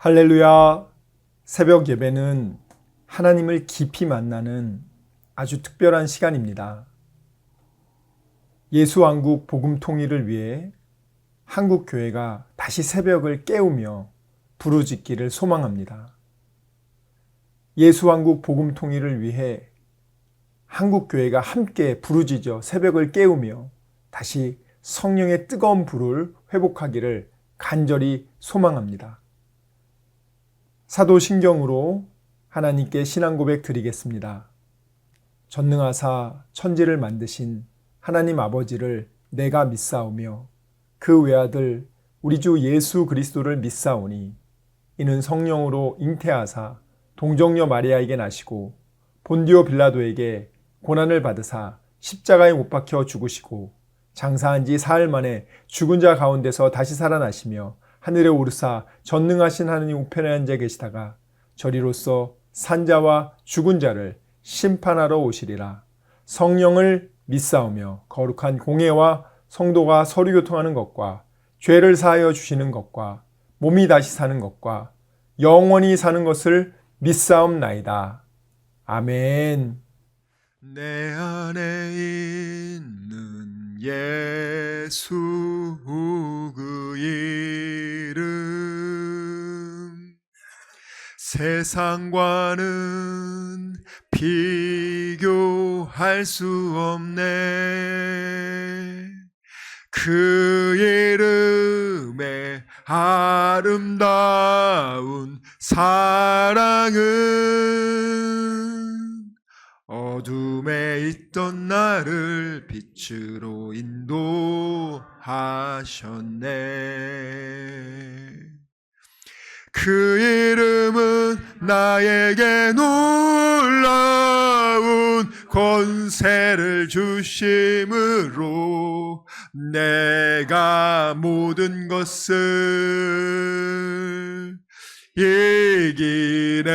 할렐루야! 새벽 예배는 하나님을 깊이 만나는 아주 특별한 시간입니다. 예수왕국 복음 통일을 위해 한국교회가 다시 새벽을 깨우며 부르짖기를 소망합니다. 예수왕국 복음 통일을 위해 한국교회가 함께 부르짖어 새벽을 깨우며 다시 성령의 뜨거운 불을 회복하기를 간절히 소망합니다. 사도신경으로 하나님께 신앙 고백 드리겠습니다. 전능하사 천지를 만드신 하나님 아버지를 내가 믿사오며 그 외아들 우리 주 예수 그리스도를 믿사오니 이는 성령으로 잉태하사 동정녀 마리아에게 나시고 본디오 빌라도에게 고난을 받으사 십자가에 못 박혀 죽으시고 장사한 지 사흘 만에 죽은 자 가운데서 다시 살아나시며 하늘에 오르사 전능하신 하느님 우편에 앉아 계시다가 저리로서 산자와 죽은 자를 심판하러 오시리라. 성령을 믿사오며 거룩한 공회와 성도가 서로 교통하는 것과 죄를 사하여 주시는 것과 몸이 다시 사는 것과 영원히 사는 것을 믿사옵나이다. 아멘. 내 안에 있는 예수 그 이름 세상과는 비교할 수 없네. 그 이름의 아름다운 사랑은 어둠에 있던 나를 빛으로 인도하셨네. 그 이름은 나에게 놀라운 권세를 주심으로 내가 모든 것을 이기네.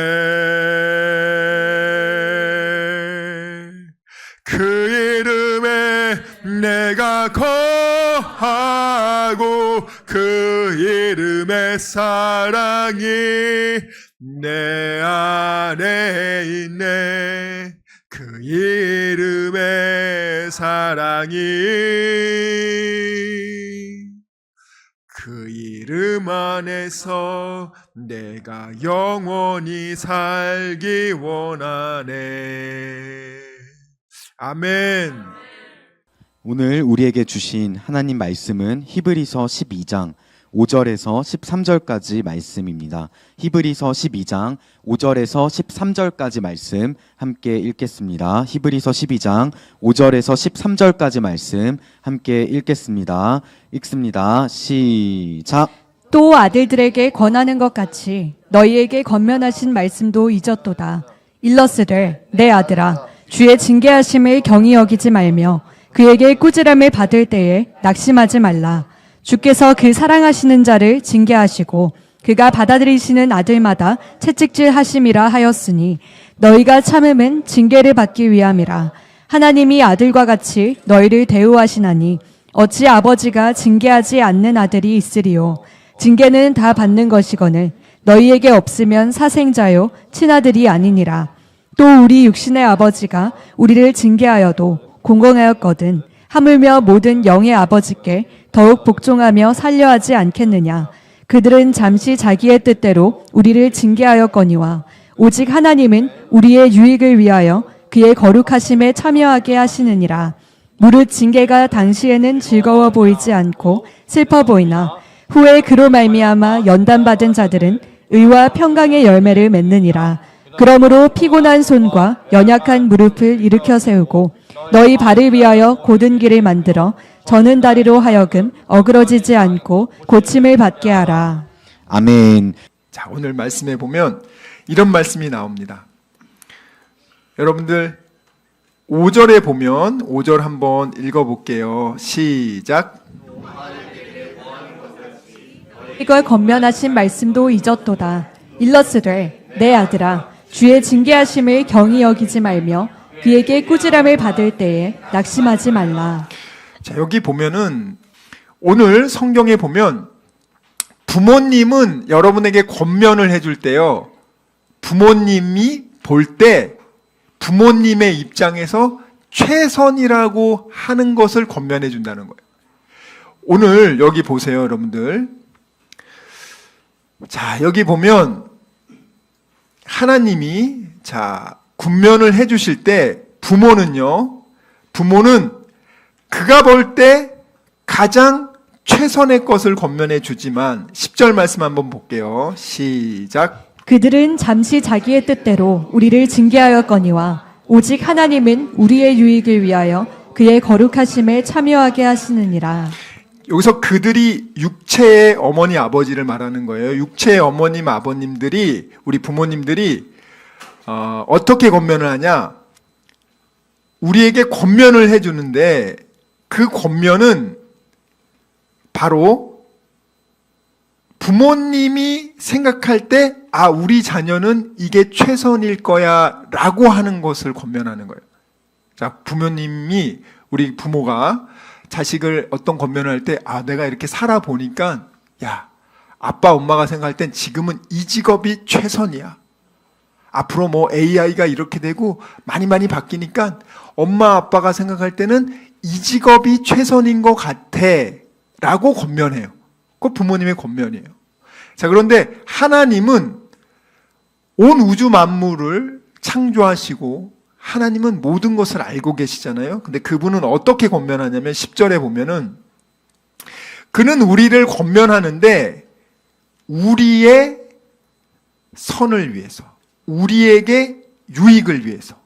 그 이름에 내가 거하고 그 이름의 사랑이 내 안에 있네. 그 이름의 사랑이 그 이름 안에서 내가 영원히 살기 원하네. 아멘. 오늘 우리에게 주신 하나님 말씀은 히브리서 12장 5절에서 13절까지 말씀입니다. 히브리서 12장 5절에서 13절까지 말씀 함께 읽겠습니다. 히브리서 12장 5절에서 13절까지 말씀 함께 읽겠습니다. 읽습니다. 시작. 또 아들들에게 권하는 것 같이 너희에게 권면하신 말씀도 잊었도다. 일러스되 내 아들아 주의 징계하심을 경히 여기지 말며 그에게 꾸지람을 받을 때에 낙심하지 말라. 주께서 그 사랑하시는 자를 징계하시고 그가 받아들이시는 아들마다 채찍질 하심이라 하였으니 너희가 참음은 징계를 받기 위함이라. 하나님이 아들과 같이 너희를 대우하시나니 어찌 아버지가 징계하지 않는 아들이 있으리요. 징계는 다 받는 것이거늘 너희에게 없으면 사생자요 친아들이 아니니라. 또 우리 육신의 아버지가 우리를 징계하여도 공공하였거든 하물며 모든 영의 아버지께 더욱 복종하며 살려하지 않겠느냐. 그들은 잠시 자기의 뜻대로 우리를 징계하였거니와 오직 하나님은 우리의 유익을 위하여 그의 거룩하심에 참여하게 하시느니라. 무릇 징계가 당시에는 즐거워 보이지 않고 슬퍼 보이나 후에 그로 말미암아 연단받은 자들은 의와 평강의 열매를 맺느니라. 그러므로 피곤한 손과 연약한 무릎을 일으켜 세우고 너희 발을 위하여 곧은 길을 만들어 저는 다리로 하여금 어그러지지 않고 고침을 받게 하라. 아멘. 자, 오늘 말씀에 보면 이런 말씀이 나옵니다. 여러분들 5절에 보면 5절 한번 읽어볼게요. 시작. 이걸 권면하신 말씀도 잊었도다. 일러스되 내 아들아 주의 징계하심을 경히 여기지 말며 그에게 꾸지람을 받을 때에 낙심하지 말라. 자, 여기 보면은 오늘 성경에 보면 부모님은 여러분에게 권면을 해줄 때요, 부모님이 볼 때 부모님의 입장에서 최선이라고 하는 것을 권면해 준다는 거예요. 오늘 여기 보세요, 여러분들. 자, 여기 보면 하나님이 군면을 해 주실 때 부모는 그가 볼 때 가장 최선의 것을 권면해 주지만 10절 말씀 한번 볼게요. 시작. 그들은 잠시 자기의 뜻대로 우리를 징계하였거니와 오직 하나님은 우리의 유익을 위하여 그의 거룩하심에 참여하게 하시느니라. 여기서 그들이 육체의 어머니 아버지를 말하는 거예요. 육체의 어머님 아버님들이, 우리 부모님들이 어떻게 권면을 하냐? 우리에게 권면을 해주는데 그 권면은 바로 부모님이 생각할 때 우리 자녀는 이게 최선일 거야 라고 하는 것을 권면하는 거예요. 자, 부모님이, 우리 부모가 자식을 어떤 권면을 할 때 내가 이렇게 살아보니까 아빠 엄마가 생각할 땐 지금은 이 직업이 최선이야. 앞으로 뭐 AI가 이렇게 되고 많이 바뀌니까 엄마 아빠가 생각할 때는 이 직업이 최선인 것 같아 라고 권면해요. 그거 부모님의 권면이에요. 자, 그런데 하나님은 온 우주 만물을 창조하시고 하나님은 모든 것을 알고 계시잖아요. 근데 그분은 어떻게 권면하냐면 10절에 보면은 그는 우리를 권면하는데 우리의 선을 위해서, 우리에게 유익을 위해서.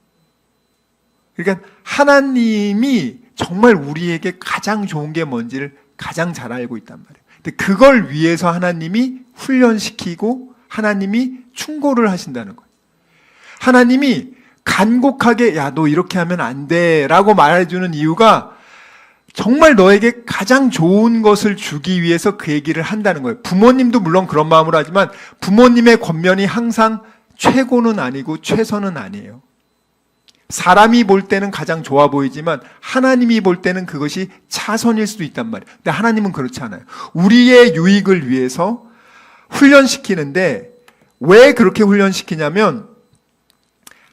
그러니까 하나님이 정말 우리에게 가장 좋은 게 뭔지를 가장 잘 알고 있단 말이에요. 근데 그걸 위해서 하나님이 훈련시키고 하나님이 충고를 하신다는 거예요. 하나님이 간곡하게 너 이렇게 하면 안 돼 라고 말해주는 이유가 정말 너에게 가장 좋은 것을 주기 위해서 그 얘기를 한다는 거예요. 부모님도 물론 그런 마음으로 하지만 부모님의 권면이 항상 최고는 아니고 최선은 아니에요. 사람이 볼 때는 가장 좋아 보이지만 하나님이 볼 때는 그것이 차선일 수도 있단 말이에요. 근데 하나님은 그렇지 않아요. 우리의 유익을 위해서 훈련시키는데 왜 그렇게 훈련시키냐면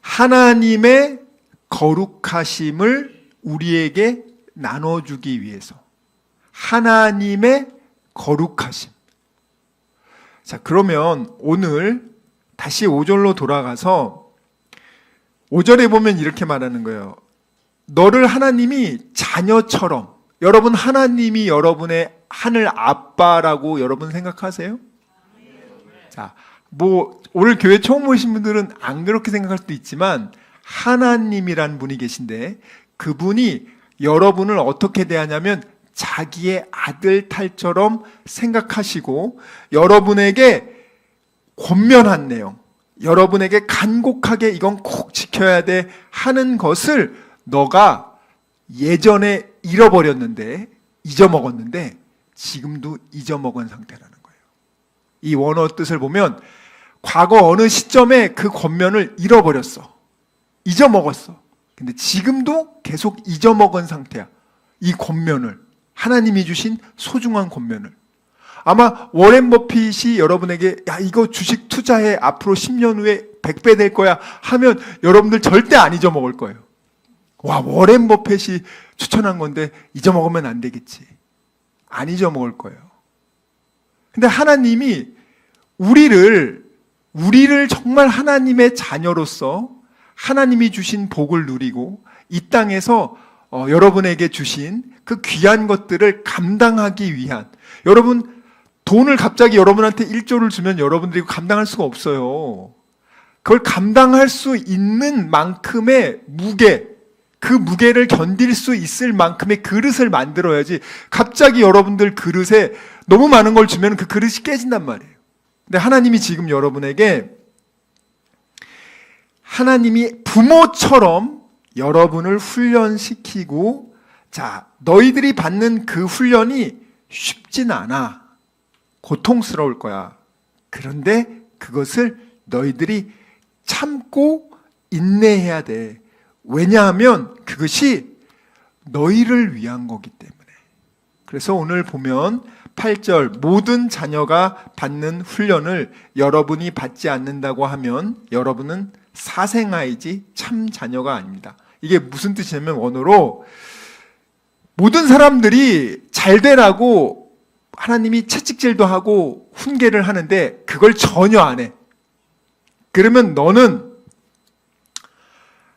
하나님의 거룩하심을 우리에게 나눠주기 위해서. 하나님의 거룩하심. 자, 그러면 오늘 다시 5절로 돌아가서 5절에 보면 이렇게 말하는 거예요. 너를 하나님이 자녀처럼, 여러분 하나님이 여러분의 하늘 아빠라고 여러분 생각하세요? 자, 오늘 교회 처음 오신 분들은 안 그렇게 생각할 수도 있지만 하나님이란 분이 계신데 그분이 여러분을 어떻게 대하냐면 자기의 아들 딸처럼 생각하시고 여러분에게 권면한 내용, 여러분에게 간곡하게 이건 꼭 지켜야 돼 하는 것을 너가 예전에 잃어버렸는데, 잊어먹었는데 지금도 잊어먹은 상태라는 거예요. 이 원어 뜻을 보면 과거 어느 시점에 그 권면을 잃어버렸어. 잊어먹었어. 근데 지금도 계속 잊어먹은 상태야. 이 권면을, 하나님이 주신 소중한 권면을. 아마 워렌 버핏이 여러분에게 이거 주식 투자해 앞으로 10년 후에 100배 될 거야 하면 여러분들 절대 안 잊어먹을 거예요. 워렌 버핏이 추천한 건데 잊어먹으면 안 되겠지. 안 잊어먹을 거예요. 근데 하나님이 우리를 정말 하나님의 자녀로서 하나님이 주신 복을 누리고 이 땅에서 여러분에게 주신 그 귀한 것들을 감당하기 위한, 여러분 돈을 갑자기 여러분한테 1조를 주면 여러분들이 감당할 수가 없어요. 그걸 감당할 수 있는 만큼의 무게, 그 무게를 견딜 수 있을 만큼의 그릇을 만들어야지 갑자기 여러분들 그릇에 너무 많은 걸 주면 그 그릇이 깨진단 말이에요. 근데 하나님이 지금 여러분에게, 하나님이 부모처럼 여러분을 훈련시키고, 너희들이 받는 그 훈련이 쉽진 않아. 고통스러울 거야. 그런데 그것을 너희들이 참고 인내해야 돼. 왜냐하면 그것이 너희를 위한 거기 때문에. 그래서 오늘 보면 8절 모든 자녀가 받는 훈련을 여러분이 받지 않는다고 하면 여러분은 사생아이지 참 자녀가 아닙니다. 이게 무슨 뜻이냐면 원어로 모든 사람들이 잘 되라고 하나님이 채찍질도 하고 훈계를 하는데 그걸 전혀 안 해. 그러면 너는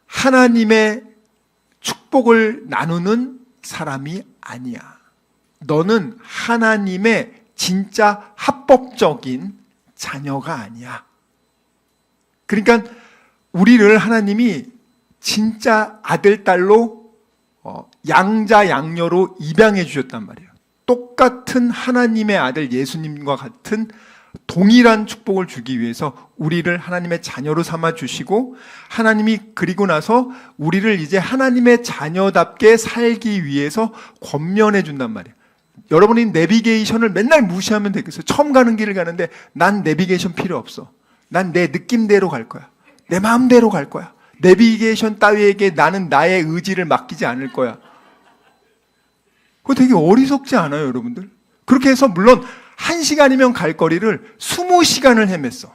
하나님의 축복을 나누는 사람이 아니야. 너는 하나님의 진짜 합법적인 자녀가 아니야. 그러니까 우리를 하나님이 진짜 아들, 딸로 양자, 양녀로 입양해 주셨단 말이에요. 똑같은 하나님의 아들 예수님과 같은 동일한 축복을 주기 위해서 우리를 하나님의 자녀로 삼아 주시고 하나님이 그리고 나서 우리를 이제 하나님의 자녀답게 살기 위해서 권면해 준단 말이에요. 여러분이 내비게이션을 맨날 무시하면 되겠어요. 처음 가는 길을 가는데 난 내비게이션 필요 없어. 난 내 느낌대로 갈 거야. 내 마음대로 갈 거야. 내비게이션 따위에게 나는 나의 의지를 맡기지 않을 거야. 그거 되게 어리석지 않아요, 여러분들? 그렇게 해서 물론 1시간이면 갈 거리를 20시간을 헤맸어.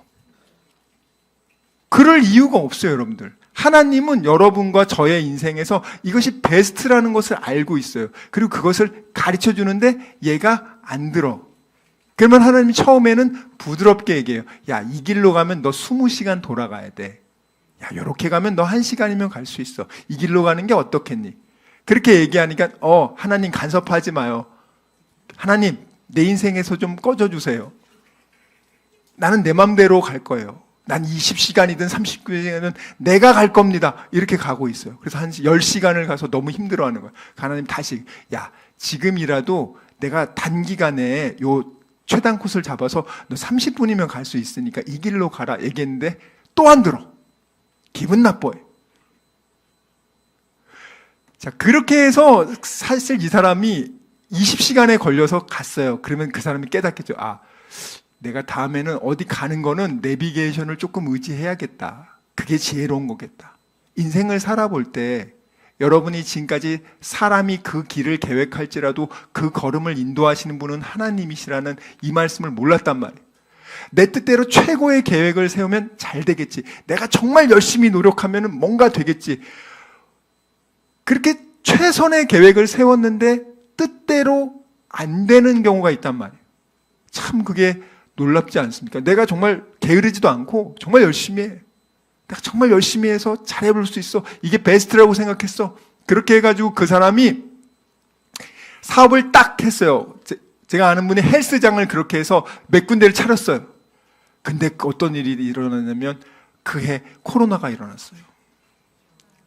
그럴 이유가 없어요, 여러분들. 하나님은 여러분과 저의 인생에서 이것이 베스트라는 것을 알고 있어요. 그리고 그것을 가르쳐 주는데 얘가 안 들어. 그러면 하나님이 처음에는 부드럽게 얘기해요. 야, 이 길로 가면 너 20시간 돌아가야 돼. 야, 요렇게 가면 너 1시간이면 갈 수 있어. 이 길로 가는 게 어떻겠니? 그렇게 얘기하니까 하나님 간섭하지 마요. 하나님 내 인생에서 좀 꺼져주세요. 나는 내 맘대로 갈 거예요. 난 20시간이든 30시간이든 내가 갈 겁니다. 이렇게 가고 있어요. 그래서 한 10시간을 가서 너무 힘들어하는 거예요. 하나님 다시 야, 지금이라도 내가 단기간에 요 최단 코스를 잡아서 너 30분이면 갈 수 있으니까 이 길로 가라 얘기했는데 또 안 들어. 기분 나빠요. 자, 그렇게 해서 사실 이 사람이 20시간에 걸려서 갔어요. 그러면 그 사람이 깨닫겠죠. 아, 내가 다음에는 어디 가는 거는 내비게이션을 조금 의지해야겠다. 그게 지혜로운 거겠다. 인생을 살아볼 때 여러분이 지금까지 사람이 그 길을 계획할지라도 그 걸음을 인도하시는 분은 하나님이시라는 이 말씀을 몰랐단 말이에요. 내 뜻대로 최고의 계획을 세우면 잘 되겠지. 내가 정말 열심히 노력하면 뭔가 되겠지. 그렇게 최선의 계획을 세웠는데 뜻대로 안 되는 경우가 있단 말이에요. 참 그게 놀랍지 않습니까? 내가 정말 게으르지도 않고 정말 열심히 해. 내가 정말 열심히 해서 잘해볼 수 있어. 이게 베스트라고 생각했어. 그렇게 해가지고 그 사람이 사업을 딱 했어요. 제가 아는 분이 헬스장을 그렇게 해서 몇 군데를 차렸어요. 근데 어떤 일이 일어났냐면 그해 코로나가 일어났어요.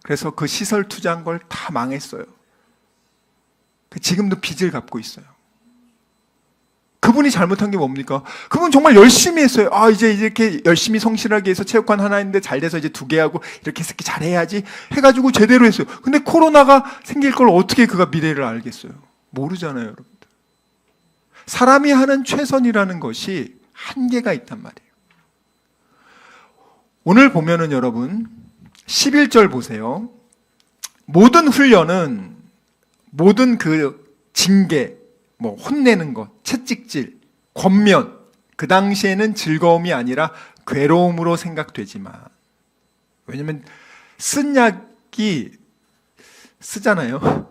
그래서 그 시설 투자한 걸 다 망했어요. 지금도 빚을 갚고 있어요. 그분이 잘못한 게 뭡니까? 그분 정말 열심히 했어요. 아, 이제 이렇게 열심히 성실하게 해서 체육관 하나 했는데 잘 돼서 이제 2개 하고 이렇게 잘해야지 해가지고 제대로 했어요. 근데 코로나가 생길 걸 어떻게 그가 미래를 알겠어요? 모르잖아요, 여러분들. 사람이 하는 최선이라는 것이 한계가 있단 말이에요. 오늘 보면은 여러분 11절 보세요. 모든 훈련은 모든 그 징계, 뭐 혼내는 것, 채찍질, 권면, 그 당시에는 즐거움이 아니라 괴로움으로 생각되지만, 왜냐면 쓴 약이 쓰잖아요.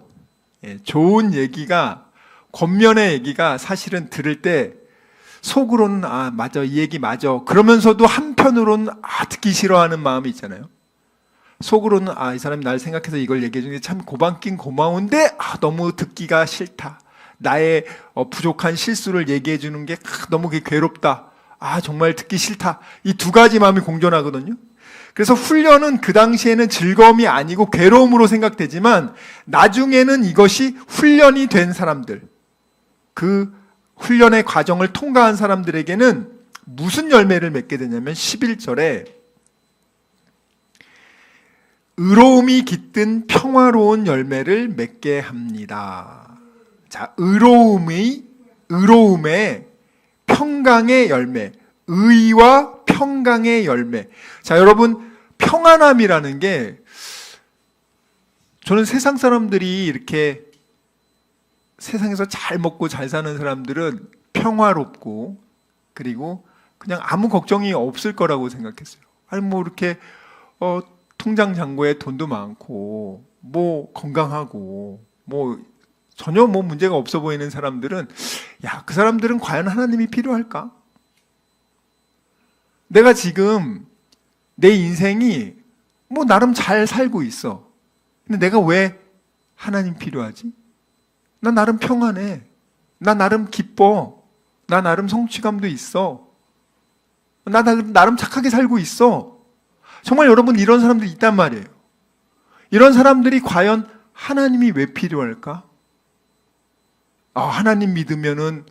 예, 좋은 얘기가, 권면의 얘기가 사실은 들을 때 속으로는 아 맞아, 이 얘기 맞아, 그러면서도 한편으로는 아 듣기 싫어하는 마음이 있잖아요. 속으로는 아, 이 사람이 날 생각해서 이걸 얘기해 주는 게 참 고맙긴 고마운데 아, 너무 듣기가 싫다. 나의 부족한 실수를 얘기해 주는 게 너무 괴롭다. 아, 정말 듣기 싫다. 이 두 가지 마음이 공존하거든요. 그래서 훈련은 그 당시에는 즐거움이 아니고 괴로움으로 생각되지만 나중에는 이것이 훈련이 된 사람들, 그 훈련의 과정을 통과한 사람들에게는 무슨 열매를 맺게 되냐면 11절에 의로움이 깃든 평화로운 열매를 맺게 합니다. 자, 의로움의 평강의 열매, 의와 평강의 열매. 자, 여러분, 평안함이라는 게 저는 세상 사람들이 이렇게 세상에서 잘 먹고 잘 사는 사람들은 평화롭고 그리고 그냥 아무 걱정이 없을 거라고 생각했어요. 아니 뭐 이렇게 통장 잔고에 돈도 많고 뭐 건강하고 뭐 전혀 뭐 문제가 없어 보이는 사람들은 야, 그 사람들은 과연 하나님이 필요할까? 내가 지금 내 인생이 뭐 나름 잘 살고 있어. 근데 내가 왜 하나님 필요하지? 나 나름 평안해. 나 나름 기뻐. 나 나름 성취감도 있어. 나 나름 착하게 살고 있어. 정말 여러분 이런 사람들이 있단 말이에요. 이런 사람들이 과연 하나님이 왜 필요할까? 하나님 믿으면은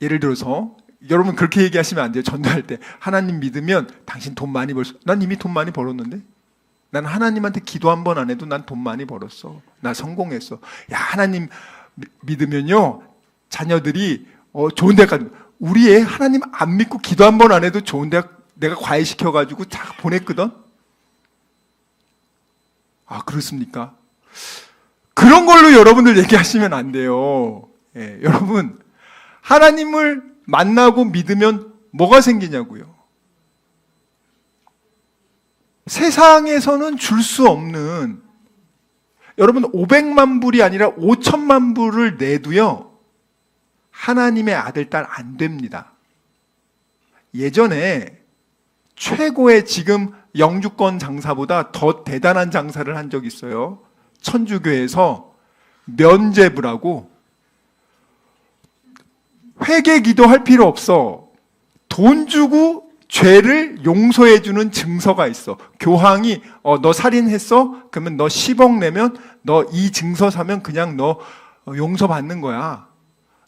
예를 들어서 여러분 그렇게 얘기하시면 안 돼요. 전도할 때 하나님 믿으면 당신 돈 많이 난 이미 돈 많이 벌었는데 난 하나님한테 기도 한 번 안 해도 난 돈 많이 벌었어. 나 성공했어. 야, 하나님 믿으면요 자녀들이 좋은 대학 간 우리 애 하나님 안 믿고 기도 한 번 안 해도 좋은 대학 내가 과외시켜가지고 다 보냈거든. 그렇습니까? 그런 걸로 여러분들 얘기하시면 안 돼요. 예, 여러분 하나님을 만나고 믿으면 뭐가 생기냐고요. 세상에서는 줄 수 없는 여러분 500만 불이 아니라 5천만 불을 내도요 하나님의 아들 딸 안 됩니다. 예전에 최고의 지금 영주권 장사보다 더 대단한 장사를 한 적이 있어요. 천주교에서 면죄부라고 회개 기도할 필요 없어. 돈 주고 죄를 용서해 주는 증서가 있어. 교황이 너 살인했어? 그러면 너 10억 내면 너 이 증서 사면 그냥 너 용서받는 거야.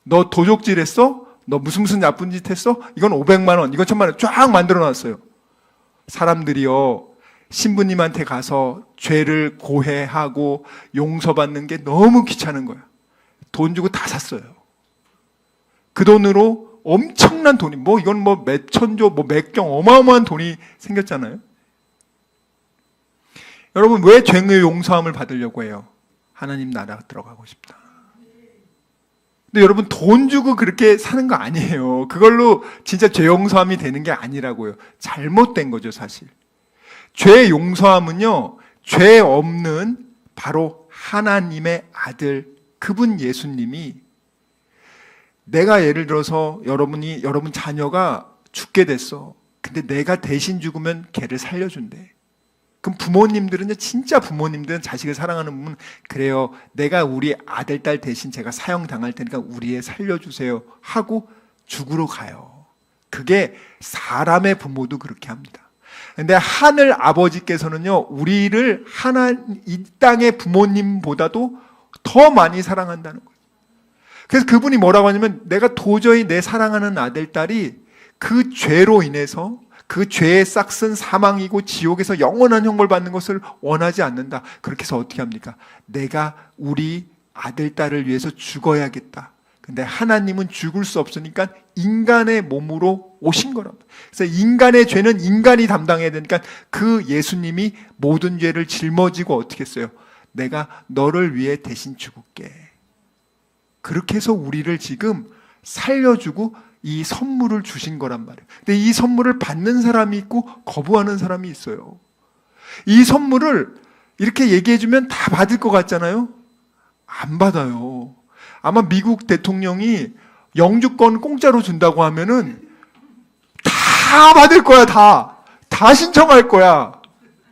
너 도적질했어? 너 무슨 나쁜 짓 했어? 이건 500만 원, 이건 1000만 원 쫙 만들어 놨어요. 사람들이요 신부님한테 가서 죄를 고해하고 용서받는 게 너무 귀찮은 거야. 돈 주고 다 샀어요. 그 돈으로 엄청난 돈이 이건 몇 천조 몇 경 어마어마한 돈이 생겼잖아요. 여러분 왜 죄의 용서함을 받으려고 해요? 하나님 나라 들어가고 싶다. 근데 여러분 돈 주고 그렇게 사는 거 아니에요. 그걸로 진짜 죄 용서함이 되는 게 아니라고요. 잘못된 거죠 사실. 죄 용서함은요 죄 없는 바로 하나님의 아들 그분 예수님이 내가 예를 들어서 여러분 자녀가 죽게 됐어. 근데 내가 대신 죽으면 걔를 살려준대. 그럼 부모님들은요, 진짜 부모님들은 자식을 사랑하는 부모는 그래요. 내가 우리 아들, 딸 대신 제가 사형당할 테니까 우리 애 살려주세요 하고 죽으러 가요. 그게 사람의 부모도 그렇게 합니다. 근데 하늘 아버지께서는요, 우리를 이 땅의 부모님보다도 더 많이 사랑한다는 거예요. 그래서 그분이 뭐라고 하냐면 내가 도저히 내 사랑하는 아들, 딸이 그 죄로 인해서 그 죄의 싹은 사망이고 지옥에서 영원한 형벌 받는 것을 원하지 않는다. 그렇게 해서 어떻게 합니까? 내가 우리 아들, 딸을 위해서 죽어야겠다. 근데 하나님은 죽을 수 없으니까 인간의 몸으로 오신 거랍니다. 그래서 인간의 죄는 인간이 담당해야 되니까 그 예수님이 모든 죄를 짊어지고 어떻게 했어요? 내가 너를 위해 대신 죽을게. 그렇게 해서 우리를 지금 살려주고 이 선물을 주신 거란 말이에요. 근데 이 선물을 받는 사람이 있고 거부하는 사람이 있어요. 이 선물을 이렇게 얘기해주면 다 받을 것 같잖아요? 안 받아요. 아마 미국 대통령이 영주권 공짜로 준다고 하면은 다 받을 거야, 다 신청할 거야.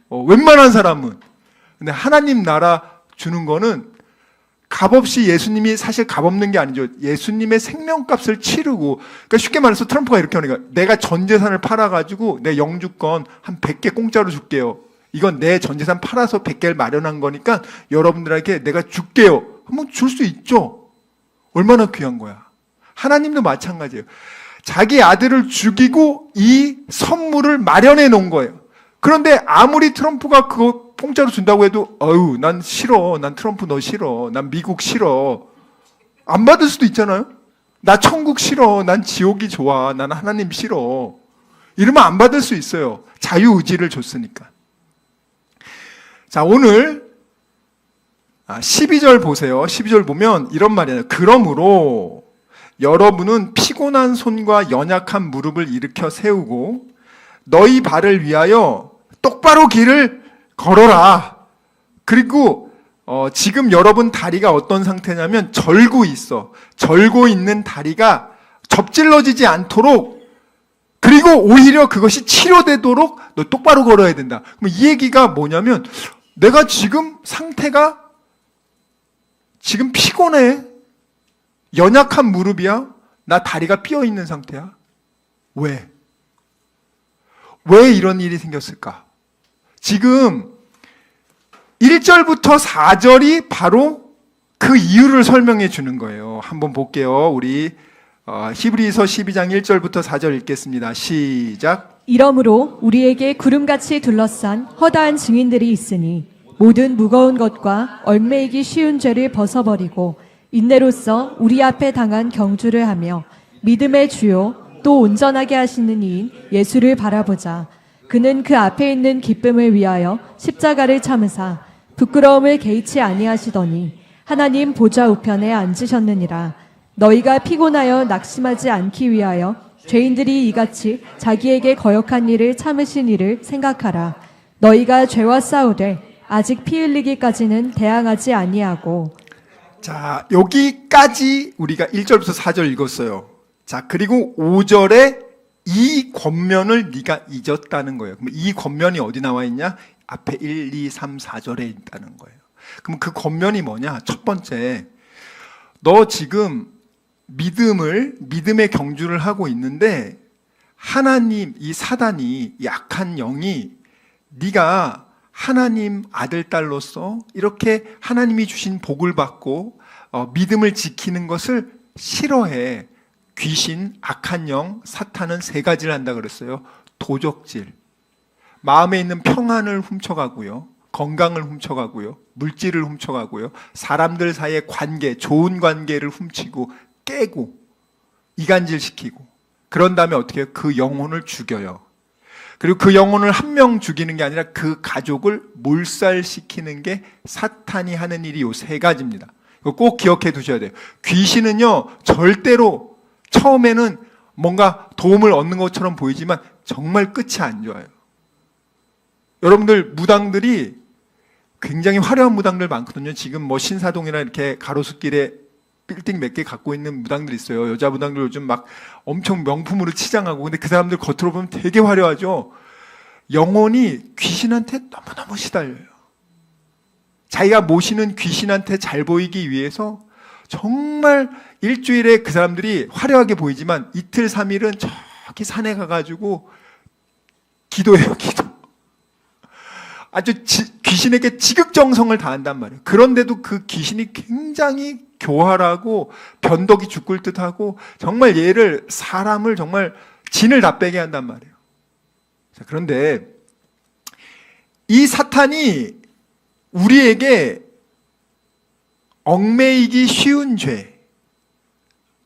웬만한 사람은. 근데 하나님 나라 주는 거는 값없이 예수님이 사실 값없는 게 아니죠. 예수님의 생명값을 치르고, 그러니까 쉽게 말해서 트럼프가 이렇게 하는 거야. 내가 전 재산을 팔아가지고 내 영주권 한 100개 공짜로 줄게요. 이건 내 전 재산 팔아서 100개를 마련한 거니까 여러분들에게 내가 줄게요. 한번 줄 수 있죠. 얼마나 귀한 거야. 하나님도 마찬가지예요. 자기 아들을 죽이고 이 선물을 마련해 놓은 거예요. 그런데 아무리 트럼프가 그거 공짜로 준다고 해도 난 싫어. 난 트럼프 너 싫어. 난 미국 싫어. 안 받을 수도 있잖아요. 나 천국 싫어. 난 지옥이 좋아. 난 하나님 싫어. 이러면 안 받을 수 있어요. 자유의지를 줬으니까. 자, 오늘 12절 보세요. 12절 보면 이런 말이에요. 그러므로 여러분은 피곤한 손과 연약한 무릎을 일으켜 세우고 너희 발을 위하여 똑바로 길을 걸어라. 그리고 지금 여러분 다리가 어떤 상태냐면 절고 있어. 절고 있는 다리가 접질러지지 않도록, 그리고 오히려 그것이 치료되도록 너 똑바로 걸어야 된다. 그럼 이 얘기가 뭐냐면 내가 지금 상태가 지금 피곤해. 연약한 무릎이야. 나 다리가 삐어 있는 상태야. 왜? 왜 이런 일이 생겼을까? 지금 1절부터 4절이 바로 그 이유를 설명해 주는 거예요. 한번 볼게요. 우리 히브리서 12장 1절부터 4절 읽겠습니다. 시작. 이러므로 우리에게 구름같이 둘러싼 허다한 증인들이 있으니 모든 무거운 것과 얽매이기 쉬운 죄를 벗어버리고 인내로써 우리 앞에 당한 경주를 하며 믿음의 주요 또 온전하게 하시는 이인 예수를 바라보자. 그는 그 앞에 있는 기쁨을 위하여 십자가를 참으사 부끄러움을 개의치 아니하시더니 하나님 보좌 우편에 앉으셨느니라. 너희가 피곤하여 낙심하지 않기 위하여 죄인들이 이같이 자기에게 거역한 일을 참으신 일을 생각하라. 너희가 죄와 싸우되 아직 피 흘리기까지는 대항하지 아니하고. 자, 여기까지 우리가 1절부터 4절 읽었어요. 자, 그리고 5절에 이 권면을 네가 잊었다는 거예요. 그럼 이 권면이 어디 나와 있냐? 앞에 1, 2, 3, 4절에 있다는 거예요. 그럼 그 권면이 뭐냐? 첫 번째, 너 지금 믿음의 경주를 하고 있는데 하나님, 이 사단이, 약한 영이 네가 하나님 아들, 딸로서 이렇게 하나님이 주신 복을 받고 믿음을 지키는 것을 싫어해. 귀신, 악한 영, 사탄은 세 가지를 한다 그랬어요. 도적질, 마음에 있는 평안을 훔쳐가고요, 건강을 훔쳐가고요, 물질을 훔쳐가고요, 사람들 사이의 관계, 좋은 관계를 훔치고 깨고 이간질시키고, 그런 다음에 어떻게 해요? 그 영혼을 죽여요. 그리고 그 영혼을 한 명 죽이는 게 아니라 그 가족을 몰살시키는 게 사탄이 하는 일이 요 세 가지입니다. 이거 꼭 기억해 두셔야 돼요. 귀신은요, 절대로 처음에는 뭔가 도움을 얻는 것처럼 보이지만 정말 끝이 안 좋아요. 여러분들 무당들이 굉장히 화려한 무당들 많거든요. 지금 뭐 신사동이나 이렇게 가로수길에 빌딩 몇 개 갖고 있는 무당들 있어요. 여자 무당들 요즘 막 엄청 명품으로 치장하고, 근데 그 사람들 겉으로 보면 되게 화려하죠. 영혼이 귀신한테 너무너무 시달려요. 자기가 모시는 귀신한테 잘 보이기 위해서 정말 일주일에 그 사람들이 화려하게 보이지만 이틀, 3일은 저기 산에 가가지고 기도해요, 기도. 아주 귀신에게 지극정성을 다한단 말이에요. 그런데도 그 귀신이 굉장히 교활하고 변덕이 죽을 듯하고 정말 사람을 정말 진을 다 빼게 한단 말이에요. 자, 그런데 이 사탄이 우리에게 얽매이기 쉬운 죄,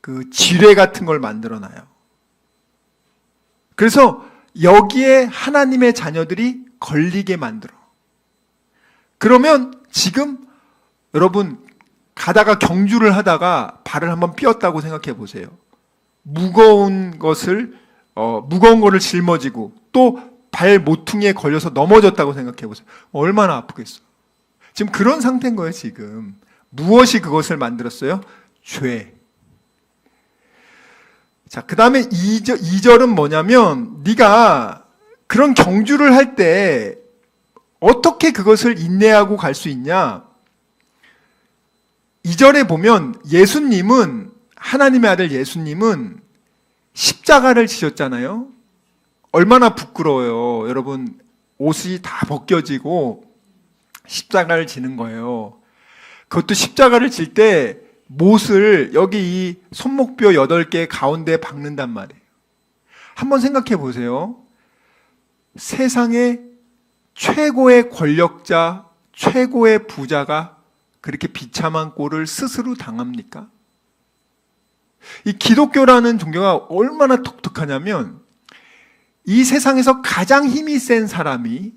그 지뢰 같은 걸 만들어놔요. 그래서 여기에 하나님의 자녀들이 걸리게 만들어. 그러면 지금 여러분 가다가 경주를 하다가 발을 한번 삐었다고 생각해 보세요. 무거운 거를 짊어지고 또 발 모퉁이에 걸려서 넘어졌다고 생각해 보세요. 얼마나 아프겠어. 지금 그런 상태인 거예요, 지금. 무엇이 그것을 만들었어요? 죄. 자, 그 다음에 2절은 뭐냐면 네가 그런 경주를 할 때 어떻게 그것을 인내하고 갈 수 있냐? 2절에 보면 예수님은, 하나님의 아들 예수님은 십자가를 지셨잖아요. 얼마나 부끄러워요. 여러분, 옷이 다 벗겨지고 십자가를 지는 거예요. 그것도 십자가를 질 때 못을 여기 이 손목뼈 8개 가운데 박는단 말이에요. 한번 생각해 보세요. 세상의 최고의 권력자, 최고의 부자가 그렇게 비참한 꼴을 스스로 당합니까? 이 기독교라는 종교가 얼마나 독특하냐면 이 세상에서 가장 힘이 센 사람이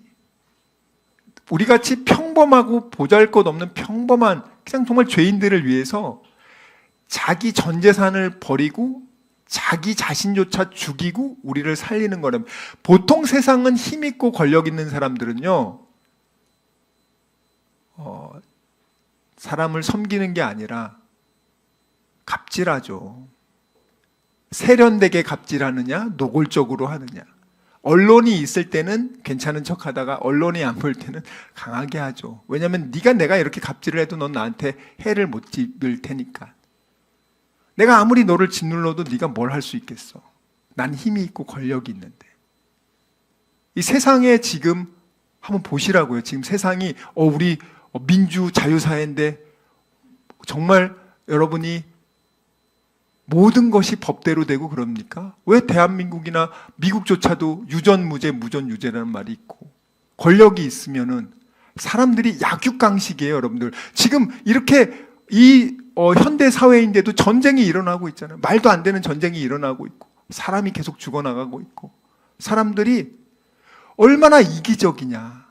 우리같이 평범하고 보잘것없는 평범한 그냥 정말 죄인들을 위해서 자기 전 재산을 버리고 자기 자신조차 죽이고 우리를 살리는 거라면, 보통 세상은 힘 있고 권력 있는 사람들은요, 사람을 섬기는 게 아니라 갑질하죠. 세련되게 갑질하느냐, 노골적으로 하느냐. 언론이 있을 때는 괜찮은 척 하다가 언론이 안 볼 때는 강하게 하죠. 왜냐하면 내가 이렇게 갑질을 해도 넌 나한테 해를 못 입을 테니까. 내가 아무리 너를 짓눌러도 네가 뭘 할 수 있겠어. 난 힘이 있고 권력이 있는데. 이 세상에 지금 한번 보시라고요. 지금 세상이 우리 민주 자유사회인데 정말 여러분이 모든 것이 법대로 되고 그럽니까? 왜 대한민국이나 미국조차도 유전무죄, 무전유죄라는 말이 있고, 권력이 있으면은 사람들이 약육강식이에요, 여러분들. 지금 이렇게 이 현대 사회인데도 전쟁이 일어나고 있잖아요. 말도 안 되는 전쟁이 일어나고 있고, 사람이 계속 죽어나가고 있고, 사람들이 얼마나 이기적이냐.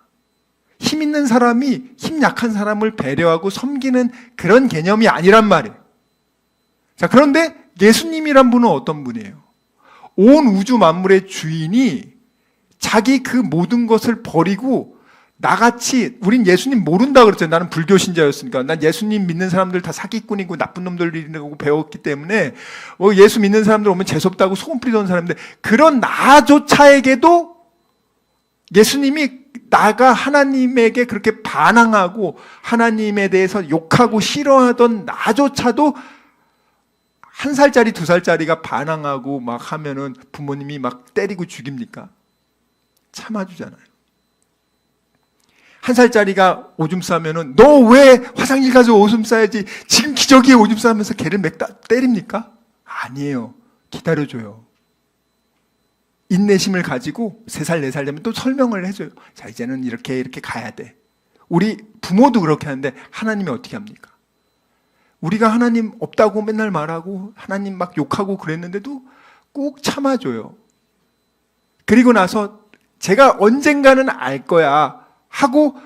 힘 있는 사람이 힘 약한 사람을 배려하고 섬기는 그런 개념이 아니란 말이에요. 자, 그런데 예수님이란 분은 어떤 분이에요? 온 우주 만물의 주인이 자기 그 모든 것을 버리고 나같이, 우린 예수님 모른다 그랬잖아요. 나는 불교 신자였으니까. 난 예수님 믿는 사람들 다 사기꾼이고 나쁜 놈들이라고 배웠기 때문에 예수 믿는 사람들 오면 재수없다고 소금 뿌리던 사람인데, 그런 나조차에게도 예수님이 나가 하나님에게 그렇게 반항하고 하나님에 대해서 욕하고 싫어하던 나조차도 1살짜리 2살짜리가 반항하고 막 하면은 부모님이 막 때리고 죽입니까? 참아주잖아요. 1살짜리가 오줌 싸면은 너 왜 화장실 가서 오줌 싸야지, 지금 기저귀에 오줌 싸면서 걔를 때립니까? 아니에요. 기다려줘요. 인내심을 가지고 3살 4살 되면 또 설명을 해줘요. 자, 이제는 이렇게 가야 돼. 우리 부모도 그렇게 하는데 하나님이 어떻게 합니까? 우리가 하나님 없다고 맨날 말하고 하나님 막 욕하고 그랬는데도 꾹 참아줘요. 그리고 나서 제가 언젠가는 알 거야 하고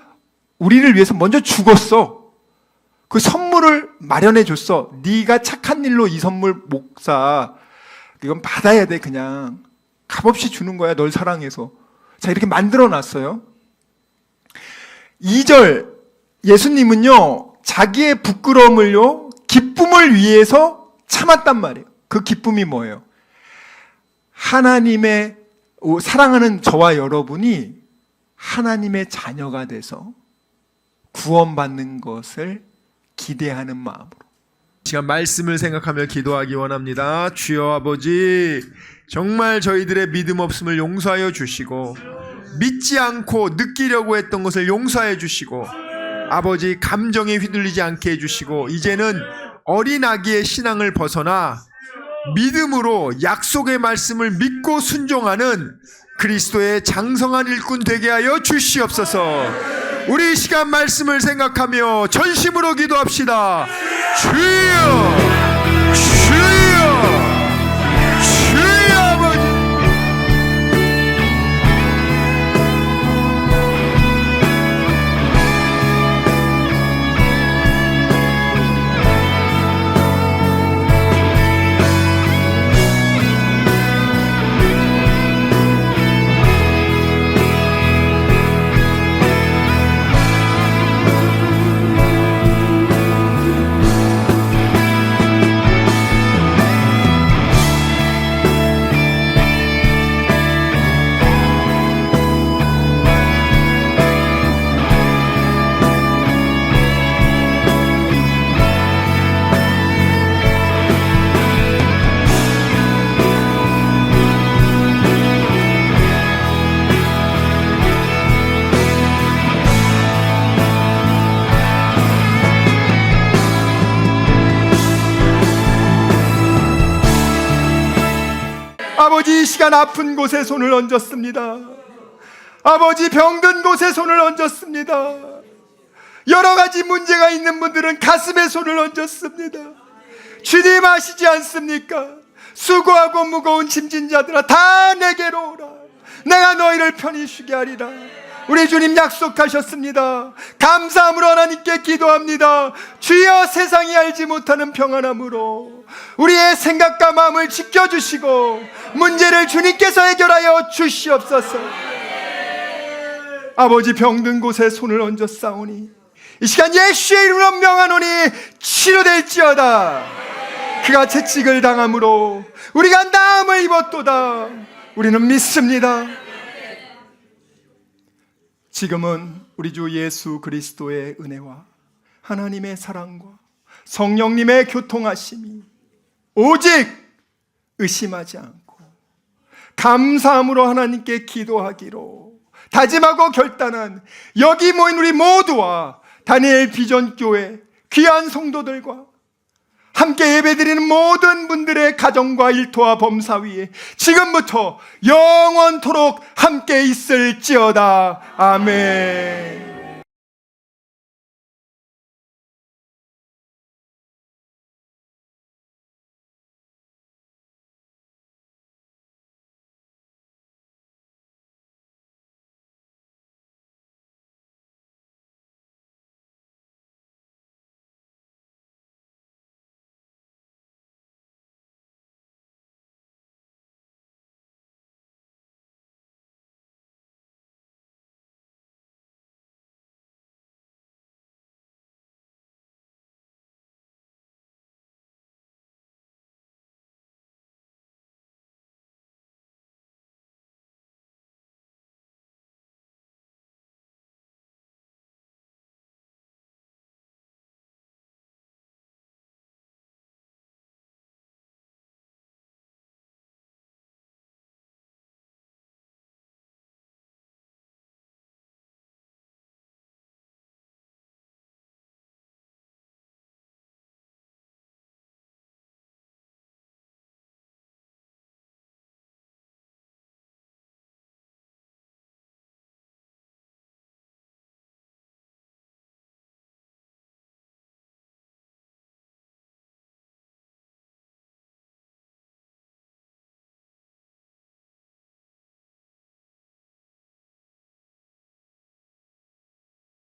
우리를 위해서 먼저 죽었어. 그 선물을 마련해 줬어. 네가 착한 일로 이 선물 못 사. 이건 받아야 돼. 그냥 값없이 주는 거야. 널 사랑해서. 자, 이렇게 만들어 놨어요. 2절 예수님은요, 자기의 부끄러움을요, 기쁨을 위해서 참았단 말이에요. 그 기쁨이 뭐예요? 하나님의 사랑하는 저와 여러분이 하나님의 자녀가 돼서 구원받는 것을 기대하는 마음으로 시간 말씀을 생각하며 기도하기 원합니다. 주여 아버지, 정말 저희들의 믿음 없음을 용서하여 주시고, 믿지 않고 느끼려고 했던 것을 용서해 주시고, 아버지 감정에 휘둘리지 않게 해주시고, 이제는 어린 아기의 신앙을 벗어나 믿음으로 약속의 말씀을 믿고 순종하는 그리스도의 장성한 일꾼 되게 하여 주시옵소서. 우리 이 시간 말씀을 생각하며 전심으로 기도합시다. 주여, 주여, 주여 아버지. 아버지, 이 시간 아픈 곳에 손을 얹었습니다. 아버지, 병든 곳에 손을 얹었습니다. 여러 가지 문제가 있는 분들은 가슴에 손을 얹었습니다. 주님 아시지 않습니까? 수고하고 무거운 짐진 자들아, 다 내게로 오라. 내가 너희를 편히 쉬게 하리라. 우리 주님 약속하셨습니다. 감사함으로 하나님께 기도합니다. 주여 세상이 알지 못하는 평안함으로 우리의 생각과 마음을 지켜주시고 문제를 주님께서 해결하여 주시옵소서. 아버지, 병든 곳에 손을 얹어 싸우니 이 시간 예수의 이름으로 명하노니 치료될지어다. 그가 채찍을 당함으로 우리가 나음을 입었도다. 우리는 믿습니다. 지금은 우리 주 예수 그리스도의 은혜와 하나님의 사랑과 성령님의 교통하심이 오직 의심하지 않고 감사함으로 하나님께 기도하기로 다짐하고 결단한 여기 모인 우리 모두와 다니엘 비전교회 귀한 성도들과 함께 예배드리는 모든 분들의 가정과 일터와 범사 위에 지금부터 영원토록 함께 있을지어다. 아멘.